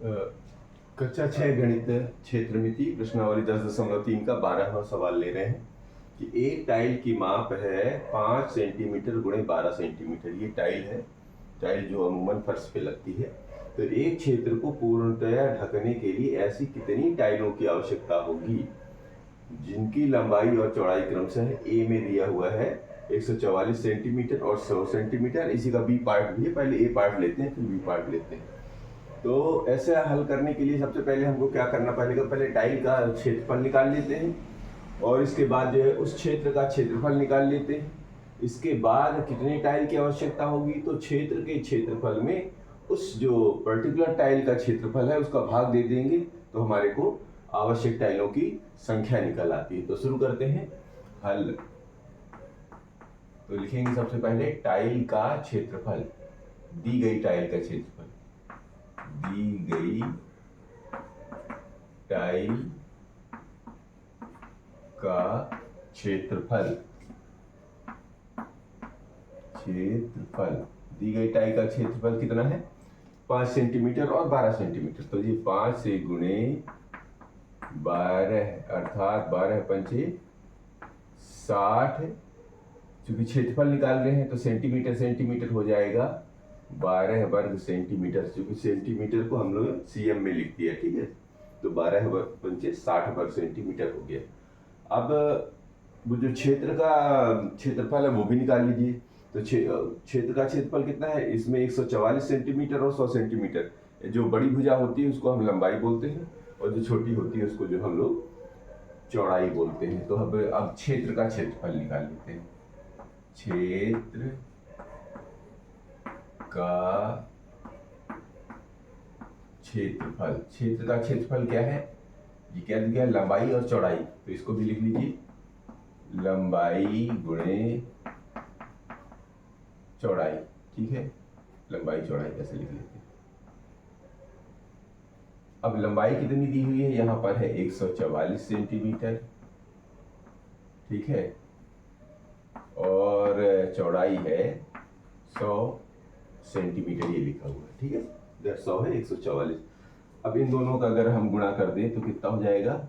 कक्षा 6 गणित क्षेत्रमिति प्रश्नावली 10.3 का 12वां सवाल ले रहे हैं कि एक टाइल की माप है 5 सेंटीमीटर गुणे 12 सेंटीमीटर। ये टाइल है, टाइल जो अमूमन फर्श पे लगती है। तो एक क्षेत्र को पूर्णतया ढकने के लिए ऐसी कितनी टाइलों की आवश्यकता होगी जिनकी लंबाई और चौड़ाई क्रमशः ए में दिया हुआ है 144 सेंटीमीटर और 100 सेंटीमीटर। इसी का बी पार्ट भी है, पहले ए पार्ट लेते हैं फिर बी पार्ट लेते हैं। तो ऐसे हल करने के लिए सबसे पहले हमको क्या करना पड़ेगा, पहले टाइल का क्षेत्रफल निकाल लेते हैं और इसके बाद जो है उस क्षेत्र का क्षेत्रफल निकाल लेते हैं। इसके बाद कितने टाइल की आवश्यकता होगी, तो क्षेत्र के क्षेत्रफल में उस जो पर्टिकुलर टाइल का क्षेत्रफल है उसका भाग दे देंगे तो हमारे को आवश्यक टाइलों की संख्या निकल आती है। तो शुरू करते हैं हल। तो लिखेंगे सबसे पहले टाइल का क्षेत्रफल, दी गई टाइल का क्षेत्रफल, दी गई टाइल का क्षेत्रफल, दी गई टाइल का क्षेत्रफल कितना है 5 सेंटीमीटर और 12 सेंटीमीटर। तो ये 5 से गुणे 12 अर्थात 12 पंचे 60, चूंकि क्षेत्रफल निकाल रहे हैं तो सेंटीमीटर सेंटीमीटर हो जाएगा 12 वर्ग सेंटीमीटर, चूंकि सेंटीमीटर को हम लोग सीएम में लिख दिया, ठीक है। तो 12 वर्ग पंचे 60 वर्ग सेंटीमीटर हो गया। अब वो जो क्षेत्र का क्षेत्रफल है वो भी निकाल लीजिए। तो क्षेत्र का क्षेत्रफल कितना है, इसमें 144 सेंटीमीटर और 100 सेंटीमीटर। जो बड़ी भुजा होती है उसको हम लंबाई बोलते हैं और जो छोटी होती है उसको जो हम लोग चौड़ाई बोलते हैं। तो अब क्षेत्र का क्षेत्रफल निकाल लेते हैं। क्षेत्र का क्षेत्रफल, क्षेत्र का क्षेत्रफल क्या है, ये क्या दिया लंबाई और चौड़ाई, तो इसको भी लिख लीजिए लंबाई गुणे चौड़ाई, ठीक है। लंबाई चौड़ाई कैसे लिख लेते हैं। अब लंबाई कितनी दी हुई है, यहां पर है 144 सेंटीमीटर, ठीक है, और चौड़ाई है 100 सेंटीमीटर, ये लिखा हुआ है, ठीक है। 100 है 144। अब इन दोनों का अगर हम गुणा कर दें तो कितना हो जाएगा,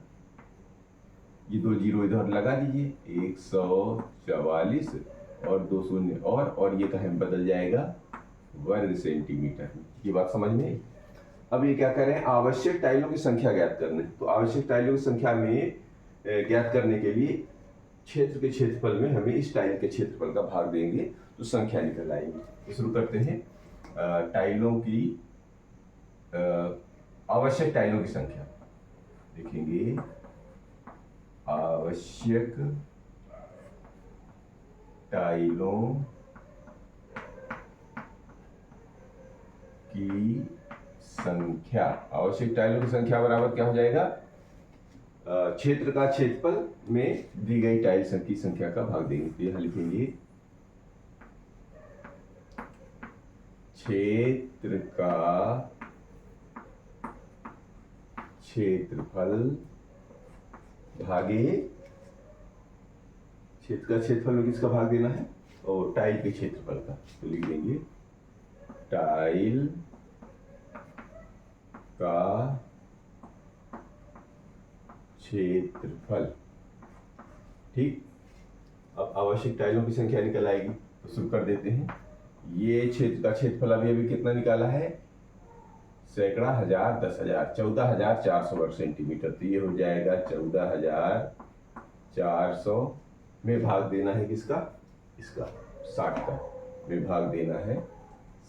ये 2 जीरो इधर लगा दीजिए, 144 और 2 शून्य और ये कहीं बदल जाएगा वर्ग सेंटीमीटर में। ये बात समझ में आई। अब ये क्या करें, आवश्यक टाइलों की संख्या ज्ञात करने। तो आवश्यक टाइलों की संख्या में ज्ञात करने के लिए क्षेत्र के क्षेत्रफल में हमें इस टाइल के क्षेत्रफल का भाग देंगे तो संख्या निकल आएगी। तो शुरू करते हैं टाइलों की आवश्यक टाइलों की संख्या। देखेंगे आवश्यक टाइलों की संख्या, आवश्यक टाइलों की संख्या बराबर क्या हो जाएगा, क्षेत्र का क्षेत्रफल में दी गई टाइल की संख्या का भाग देंगे। तो यहां लिखेंगे क्षेत्र का क्षेत्रफल भागे, क्षेत्र का क्षेत्रफल में किसका भाग देना है, और टाइल के क्षेत्रफल का। तो लिख देंगे टाइल का क्षेत्रफल, ठीक। अब आवश्यक टाइलों की संख्या निकल आएगी तो शुरू कर देते हैं। ये क्षेत्र का क्षेत्रफल अभी कितना निकाला है, सैकड़ा, हजार, 10,000, 14,400 वर्ग सेंटीमीटर। तो ये हो जाएगा 14,400 में भाग देना है किसका, इसका 60 का, में भाग देना है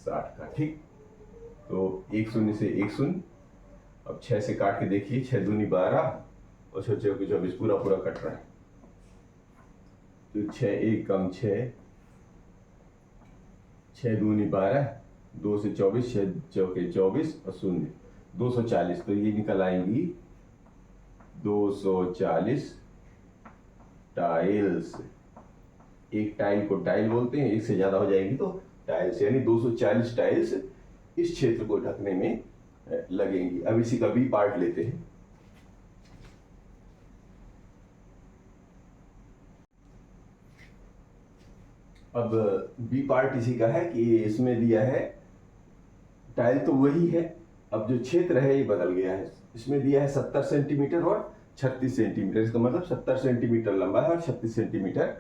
60 का, ठीक। तो एक शून्य से एक शून्य, अब 6 से काट के देखिए, 6 दूनी 12 और 6 चौके 24, पूरा पूरा कट रहा है। तो 6 एक कम 6, 6 दूनी 12, 2 से 24, 6 चौके 24 और शून्य 240। तो ये निकल आएंगी 240 टाइल्स। एक टाइल को टाइल बोलते हैं, एक से ज्यादा हो जाएगी तो टाइल्स, यानी 240 टाइल्स इस क्षेत्र को ढकने में लगेंगी। अब इसी का बी पार्ट लेते हैं। अब बी पार्ट इसी का है कि इसमें दिया है टाइल तो वही है, अब जो क्षेत्र है ये बदल गया है, इसमें दिया है 70 सेंटीमीटर और 36 सेंटीमीटर, इसका मतलब 70 सेंटीमीटर लंबा है और 36 सेंटीमीटर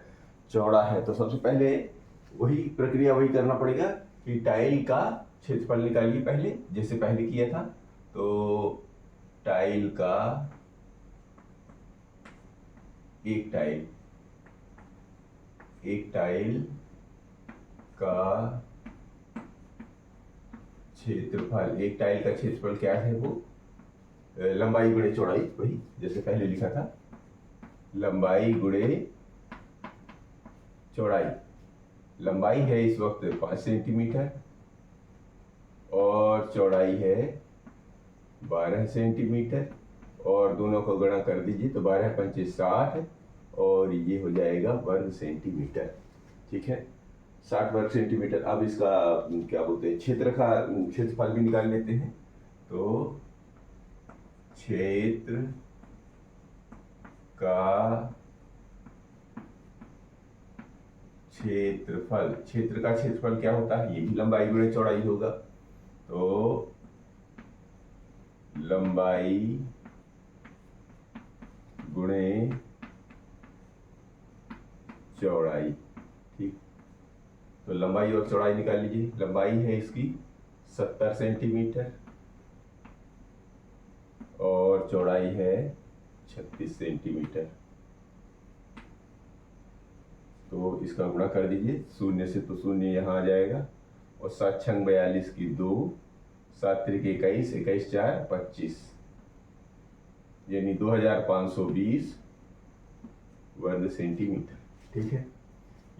चौड़ा है। तो सबसे पहले वही प्रक्रिया वही करना पड़ेगा कि टाइल का क्षेत्रफल निकालिए पहले, जैसे पहले किया था। तो टाइल का एक टाइल का क्षेत्रफल, एक टाइल का क्षेत्रफल क्या है, वो लंबाई गुणे चौड़ाई, वही जैसे पहले लिखा था, लंबाई गुणे चौड़ाई। लंबाई है इस वक्त 5 सेंटीमीटर और चौड़ाई है 12 सेंटीमीटर, और दोनों को गुणा कर दीजिए तो 12 पंचे 60 और ये हो जाएगा वर्ग सेंटीमीटर। ठीक है, 60 वर्ग सेंटीमीटर। अब इसका क्या बोलते हैं, क्षेत्रफल भी निकाल लेते हैं। तो क्षेत्र का क्षेत्रफल क्या होता है, ये भी लंबाई गुणे चौड़ाई होगा। तो लंबाई गुणे चौड़ाई। ठीक, तो लंबाई और चौड़ाई निकाल लीजिए। लंबाई है इसकी 70 सेंटीमीटर और चौड़ाई है 36 सेंटीमीटर। तो इसका गुणा कर दीजिए, शून्य से तो शून्य यहाँ आ जाएगा, और 7 छंग 42 की 2, 7 त्रिक 21, 21 4 25, यानी 2520 वर्ग सेंटीमीटर। ठीक है,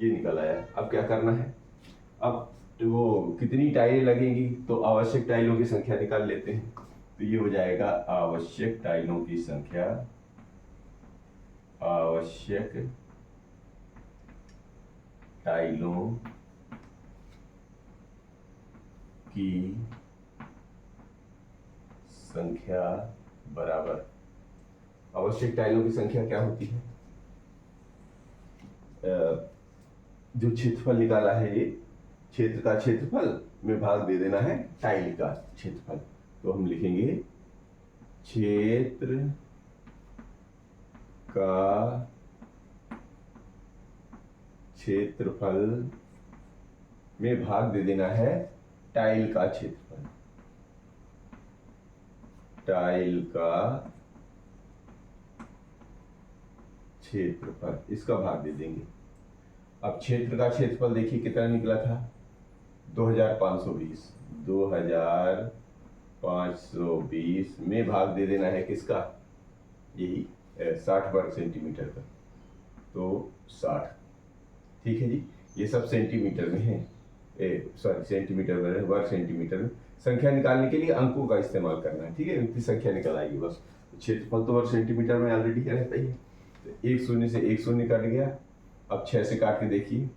ये निकल आया। अब क्या करना है, अब वो कितनी टाइलें लगेंगी, तो आवश्यक टाइलों की संख्या निकाल लेते हैं। तो ये हो जाएगा आवश्यक टाइलों की संख्या, आवश्यक टाइलों की संख्या बराबर, आवश्यक टाइलों की संख्या क्या होती है, जो क्षेत्रफल निकाला है ये क्षेत्र का क्षेत्रफल में भाग दे देना है टाइल का क्षेत्रफल। तो हम लिखेंगे क्षेत्र का क्षेत्रफल में भाग दे देना है टाइल का क्षेत्रफल, टाइल का क्षेत्रफल, इसका भाग दे देंगे। अब क्षेत्र का क्षेत्रफल देखिए कितना निकला था, 2520, 2520 में भाग दे देना है किसका, यही 60 वर्ग सेंटीमीटर का। तो 60, ठीक है जी, ये सब सेंटीमीटर में है, सॉरी सेंटीमीटर में, वर्ग सेंटीमीटर में। संख्या निकालने के लिए अंकों का इस्तेमाल करना है, ठीक है, इनकी संख्या निकल आएगी बस। क्षेत्रफल तो वर्ग सेंटीमीटर में ऑलरेडी रहता ही है। तो 1 शून्य से 1 शून्य कट गया। अब 6 से काट के देखिए,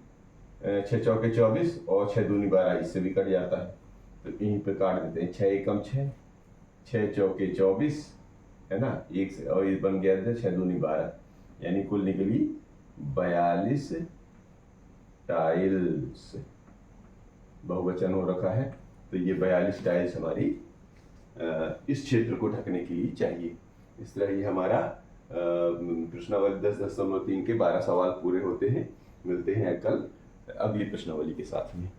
6 चौके 24 और 6 दूनी 12, इससे भी कट जाता है। तो यहीं पे काट देते हैं, 6 एकम 6, 6 चौके 24 है ना, 1 से, और ये बन गया था 6 दूनी 12, यानी कुल निकली 42 टाइल्स, बहुवचन हो रखा है। तो ये 42 टाइल्स हमारी इस क्षेत्र को ढकने के लिए चाहिए। इस तरह ये हमारा प्रश्नावली 10.3 के 12 सवाल पूरे होते हैं। मिलते हैं कल अगली प्रश्नावली के साथ में।